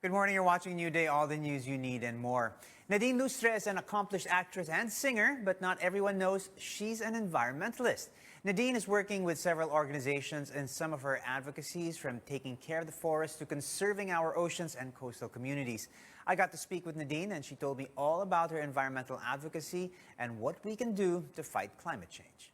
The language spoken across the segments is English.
Good morning. You're watching New Day, all the news you need and more. Nadine Lustre is an accomplished actress and singer, but not everyone knows she's an environmentalist. Nadine is working with several organizations, and some of her advocacies, from taking care of the forest to conserving our oceans and coastal communities. I got to speak with Nadine, and she told me all about her environmental advocacy and what we can do to fight climate change.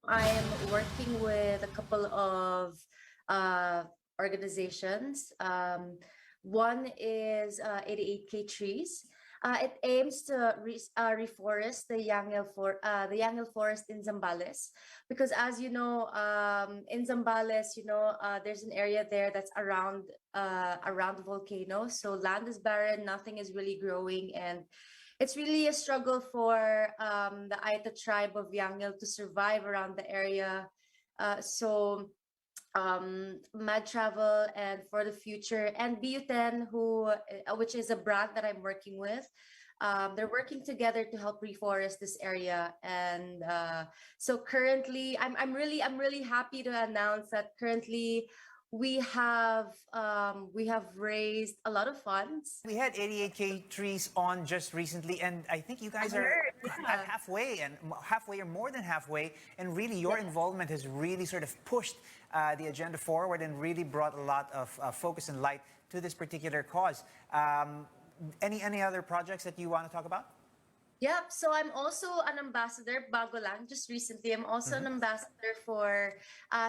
I'm working with a couple of organizations. One is 88K Trees. It aims to reforest the Yangil Forest in Zambales, because as you know, in Zambales, there's an area there that's around the volcano. So land is barren, nothing is really growing, and it's really a struggle for the Aita tribe of Yangil to survive around the area. So Mad Travel and For the Future and BU10, which is a brand that I'm working with, they're working together to help reforest this area. And so currently, I'm really happy to announce that currently we have raised a lot funds. We had 88K Trees on just recently, and I think you guys are at halfway or more than halfway. And really, your involvement has really sort of pushed the agenda forward and really brought a lot of focus and light to this particular cause. Any other projects that you want to talk about? Yep. So I'm also an ambassador, bago lang, just recently. I'm also an ambassador for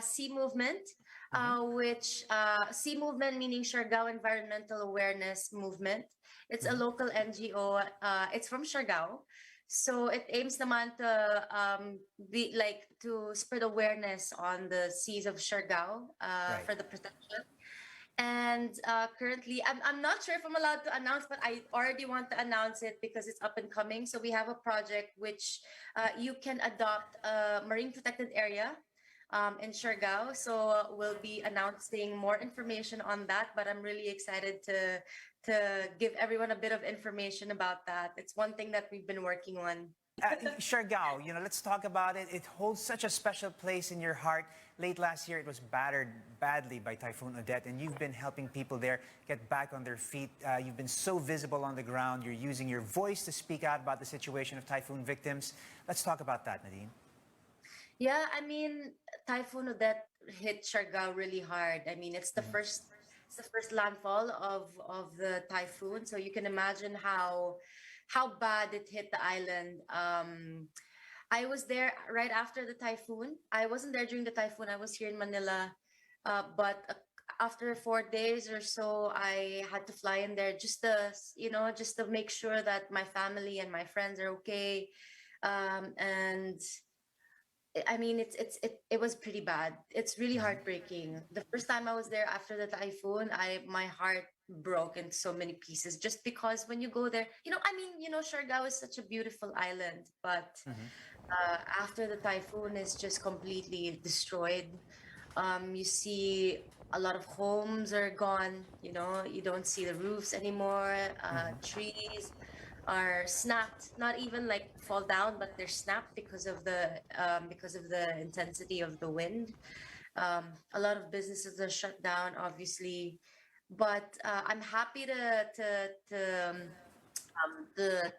Sea Movement, which Sea Movement meaning Siargao Environmental Awareness Movement. It's a local NGO. It's from Siargao. So it aims naman to spread awareness on the seas of Siargao for the protection. And currently, I'm not sure if I'm allowed to announce, but I already want to announce it because it's up and coming. So we have a project which you can adopt a marine protected area in Siargao. So we'll be announcing more information on that, but I'm really excited to give everyone a bit of information about that. It's one thing that we've been working on. Siargao, let's talk about it. It holds such a special place in your heart. Late last year, it was battered badly by Typhoon Odette, and you've been helping people there get back on their feet. You've been so visible on the ground. You're using your voice to speak out about the situation of typhoon victims. Let's talk about that, Nadine. Yeah, I mean, Typhoon Odette hit Siargao really hard. I mean, it's the first landfall of the typhoon, so you can imagine how bad it hit the island. I was there right after the typhoon. I wasn't there during the typhoon. I was here in Manila, but after 4 days or so, I had to fly in there just to make sure that my family and my friends are okay. And I mean, it was pretty bad. It's really heartbreaking. The first time I was there after the typhoon, my heart broke in so many pieces, just because when you go there, Siargao is such a beautiful island, but after the typhoon is just completely destroyed. You see a lot of homes are gone. You don't see the roofs anymore. Trees are snapped, not even like fall down, but they're snapped because of the intensity of the wind. A lot of businesses are shut down, obviously, but I'm happy to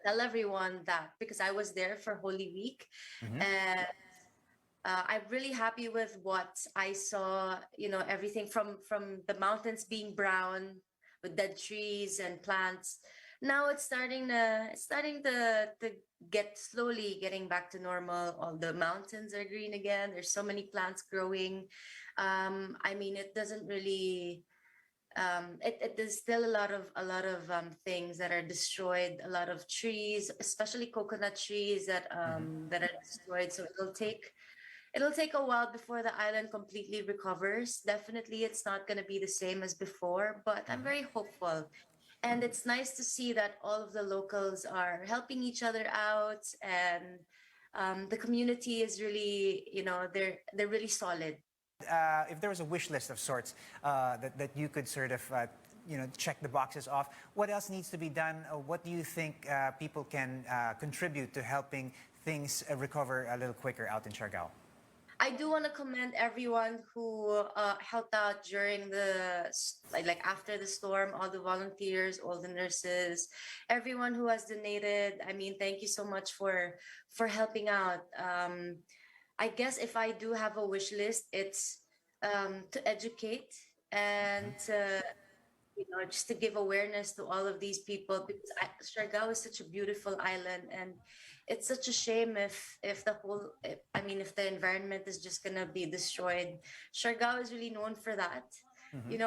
tell everyone that, because I was there for Holy Week, and I'm really happy with what I saw. Everything from the mountains being brown with dead trees and plants. Now it's starting to get slowly getting back to normal. All the mountains are green again. There's so many plants growing. I mean, it doesn't really. There's still a lot of things that are destroyed. A lot of trees, especially coconut trees that are destroyed. So it'll take a while before the island completely recovers. Definitely, it's not going to be the same as before, but I'm very hopeful. And it's nice to see that all of the locals are helping each other out, and the community is really, they're really solid. If there was a wish list of sorts that you could sort of check the boxes off, what else needs to be done? What do you think people can contribute to helping things recover a little quicker out in Siargao? I do want to commend everyone who helped out during like after the storm, all the volunteers, all the nurses, everyone who has donated. I mean, thank you so much for helping out. I guess if I do have a wish list, it's to educate and to just to give awareness to all of these people because Siargao is such a beautiful island, and it's such a shame if the whole, I mean, if the environment is just gonna be destroyed. Siargao is really known for that. Mm-hmm.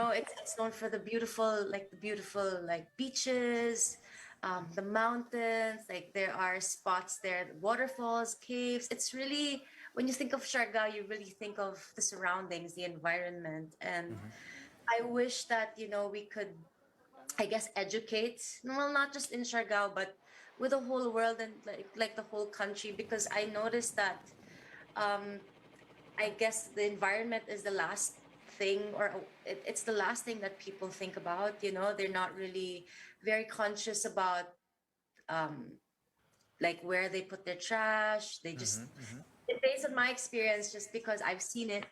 It's known for the beautiful like beaches, the mountains. Like there are spots there, waterfalls, caves. It's really when you think of Siargao, you really think of the surroundings, the environment, and Mm-hmm. I wish that we could, I guess, educate, well, not just in Siargao, but with the whole world and like the whole country, because I noticed that um I guess the environment is the last thing, or it's the last thing that people think about. They're not really very conscious about um like where they put their trash. They Mm-hmm. just, Mm-hmm. based on my experience, just because I've seen it,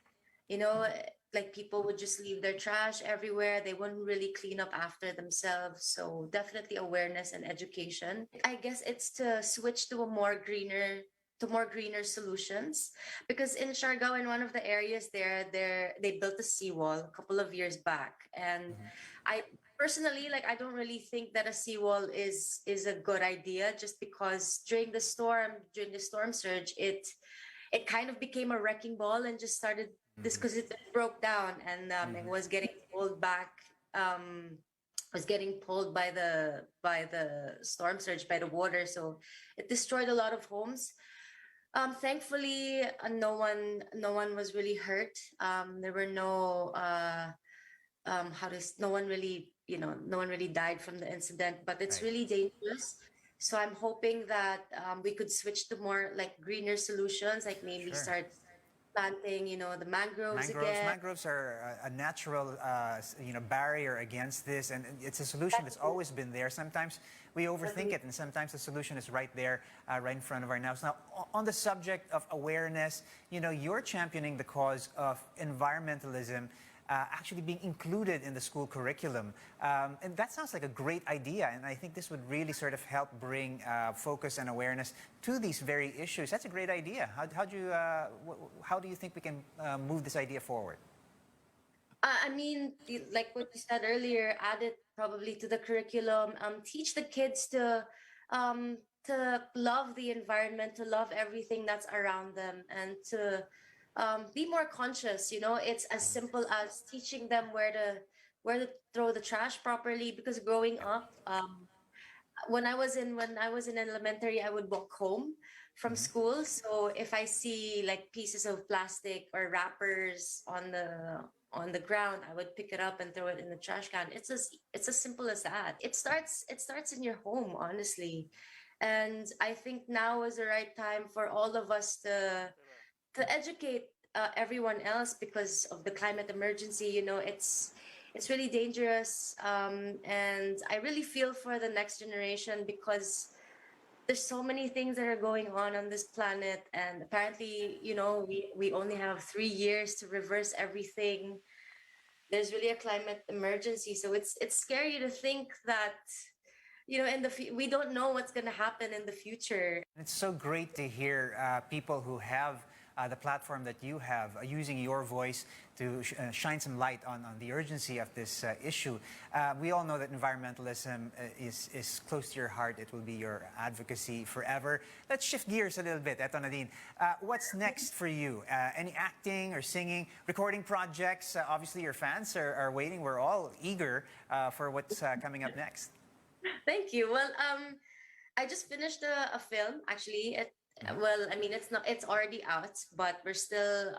like people would just leave their trash everywhere. They wouldn't really clean up after themselves. So definitely awareness and education. I guess it's to switch to more greener solutions, because in Siargao, in one of the areas there they built a seawall a couple of years back, and Mm-hmm. I personally, like, I don't really think that a seawall is a good idea, just because during the storm surge, it kind of became a wrecking ball and just started this, Mm-hmm. because it broke down, and it Mm-hmm. was getting pulled back, um was getting pulled by the storm surge, by the water, so it destroyed a lot of homes. Thankfully, no one was really hurt. There were no one really died from the incident, but it's Right. really dangerous. So I'm hoping that we could switch to more like greener solutions, like maybe Sure. start planting, the mangroves Mangroves. again. Mangroves are a natural, barrier against this, and it's a solution that's always been there. Sometimes we overthink it, and sometimes the solution is right there, right in front of our nose. Now, on the subject of awareness, you're championing the cause of environmentalism. Actually being included in the school curriculum. And that sounds like a great idea. And I think this would really sort of help bring focus and awareness to these very issues. That's a great idea. How do you think we can move this idea forward? I mean, like what you said earlier, add it probably to the curriculum. Teach the kids to love the environment, to love everything that's around them, and to be more conscious. It's as simple as teaching them where to throw the trash properly. Because growing Yep. up, when I was in elementary, I would walk home from Mm-hmm. school. So if I see like pieces of plastic or wrappers on the ground, I would pick it up and throw it in the trash can. It's as simple as that. It starts in your home, honestly. And I think now is the right time for all of us to educate everyone else, because of the climate emergency. It's really dangerous, and I really feel for the next generation, because there's so many things that are going on this planet, and apparently, we only have 3 years to reverse everything. There's really a climate emergency, so it's scary to think that we don't know what's going to happen in the future. It's so great to hear people who have the platform that you have using your voice to shine some light on the urgency of this issue. We all know that environmentalism is close to your heart. It will be your advocacy forever. Let's shift gears a little bit, Eto Nadine. What's next for you? Any acting or singing, recording projects? Obviously, your fans are waiting. We're all eager for what's coming up next. Thank you. Well, I just finished a film, actually. Mm-hmm. Well, I mean, it's already out, but we're still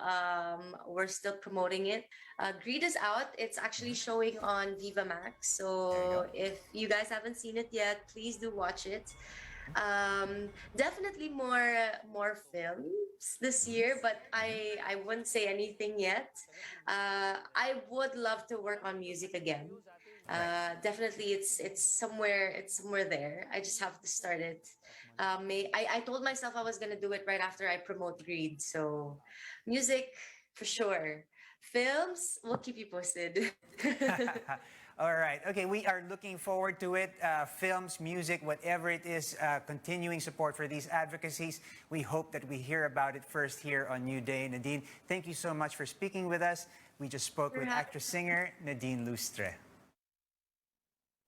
promoting it. Greed is out. It's actually Mm-hmm. showing on Viva Max. There you go. So if you guys haven't seen it yet, please do watch it. Definitely more films this Mm-hmm. year, but Mm-hmm. I wouldn't say anything yet. I would love to work on music again. Right. Definitely, it's somewhere there. I just have to start it. I told myself I was gonna do it right after I promote Read. So music for sure. Films, we'll keep you posted. All right. Okay, we are looking forward to it. Films, music, whatever it is, continuing support for these advocacies. We hope that we hear about it first here on New Day. Nadine, thank you so much for speaking with us. We just spoke with You're actress-singer Nadine Lustre.